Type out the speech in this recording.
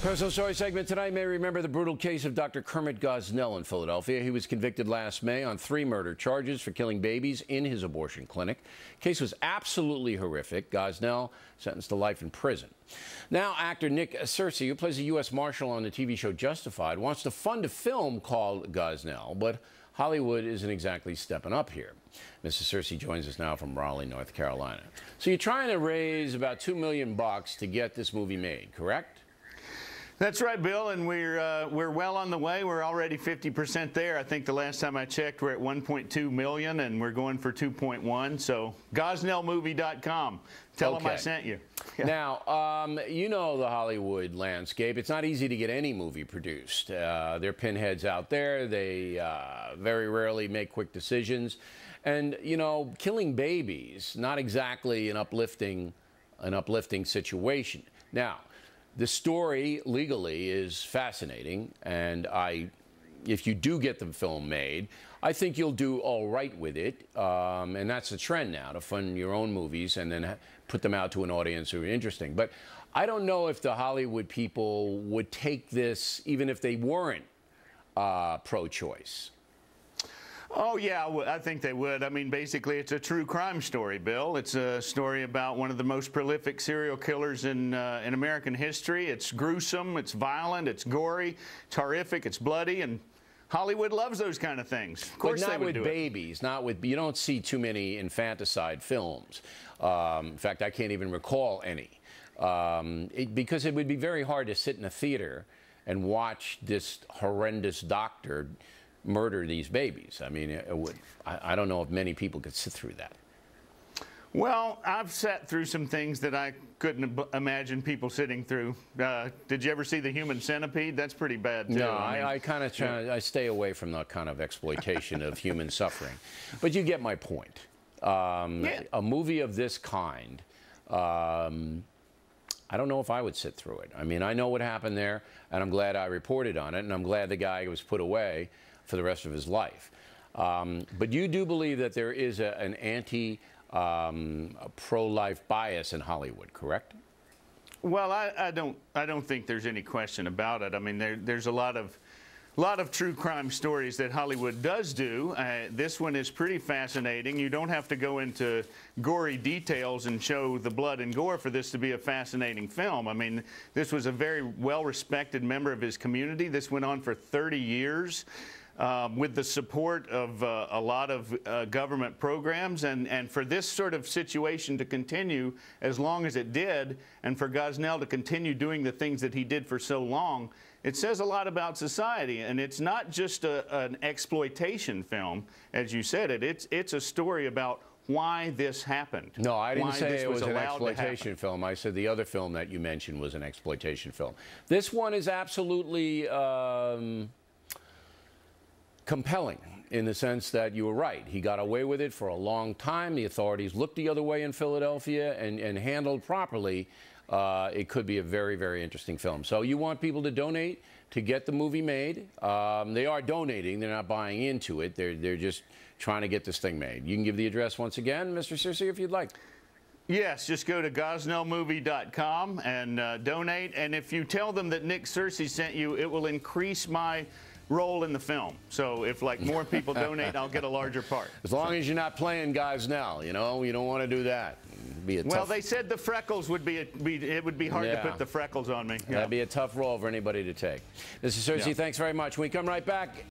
Personal story segment tonight. May remember the brutal case of Dr. Kermit Gosnell in Philadelphia. He was convicted last May on 3 murder charges for killing babies in his abortion clinic. The case was absolutely horrific. Gosnell sentenced to life in prison. Now, actor Nick Searcy, who plays a U.S. Marshal on the TV show Justified, wants to fund a film called Gosnell, but Hollywood isn't exactly stepping up here. Mrs. Searcy joins us now from Raleigh, North Carolina. So you're trying to raise about $2 million to get this movie made, correct? That's right, Bill, and we're well on the way. We're already 50% there. I think the last time I checked, we're at 1.2 million, and we're going for 2.1. So, GosnellMovie.com. Tell them I sent you. Now, you know the Hollywood landscape. It's not easy to get any movie produced. There are pinheads out there. They very rarely make quick decisions. And, you know, killing babies, not exactly an uplifting situation. Now, the story legally is fascinating, and if you do get the film made, I think you'll do all right with it. And that's the trend now, to fund your own movies and then put them out to an audience who are interesting. But I don't know if the Hollywood people would take this, even if they weren't pro-choice. Oh, yeah, I think they would. I mean, basically, it's a true crime story, Bill. It's a story about one of the most prolific serial killers in American history. It's gruesome, it's violent, it's gory, it's horrific, it's bloody, and Hollywood loves those kind of things. Of course they would do it. But not with babies, not with, you don't see too many infanticide films. In fact, I can't even recall any. Because it would be very hard to sit in a theater and watch this horrendous doctor murder these babies. I mean, I don't know if many people could sit through that. Well, I've sat through some things that I couldn't imagine people sitting through. Did you ever see The Human Centipede? That's pretty bad, too. No, I kind of try, I stay away from that kind of exploitation of human suffering. But you get my point. A movie of this kind, I don't know if I would sit through it. I mean, I know what happened there, and I'm glad I reported on it, and I'm glad the guy was put away for the rest of his life. But you do believe that there is an pro-life bias in Hollywood, correct? Well, I don't think there's any question about it. I mean, there's a lot of true crime stories that Hollywood does do. This one is pretty fascinating. You don't have to go into gory details and show the blood and gore for this to be a fascinating film. I mean, this was a very well-respected member of his community. This went on for 30 years. With the support of a lot of government programs, and for this sort of situation to continue as long as it did, and for Gosnell to continue doing the things that he did for so long, it says a lot about society. And it's not just an exploitation film, as you said it. It's a story about why this happened. No, I didn't say it was an exploitation film. I said the other film that you mentioned was an exploitation film. This one is absolutely compelling, in the sense that you were right. He got away with it for a long time. The authorities looked the other way in Philadelphia, and handled properly, it could be a very, very interesting film. So you want people to donate to get the movie made. They are donating. They're not buying into it. They're just trying to get this thing made. You can give the address once again, Mr. Searcy, if you'd like. Yes, just go to GosnellMovie.com and donate. And if you tell them that Nick Searcy sent you, it will increase my role in the film. So if more people donate, I'll get a larger part. As long as you're not playing Gosnell, you know, you don't want to do that. Well, they said the freckles would be, it would be hard to put the freckles on me. That'd be a tough role for anybody to take. Mr. Searcy, thanks very much. We come right back.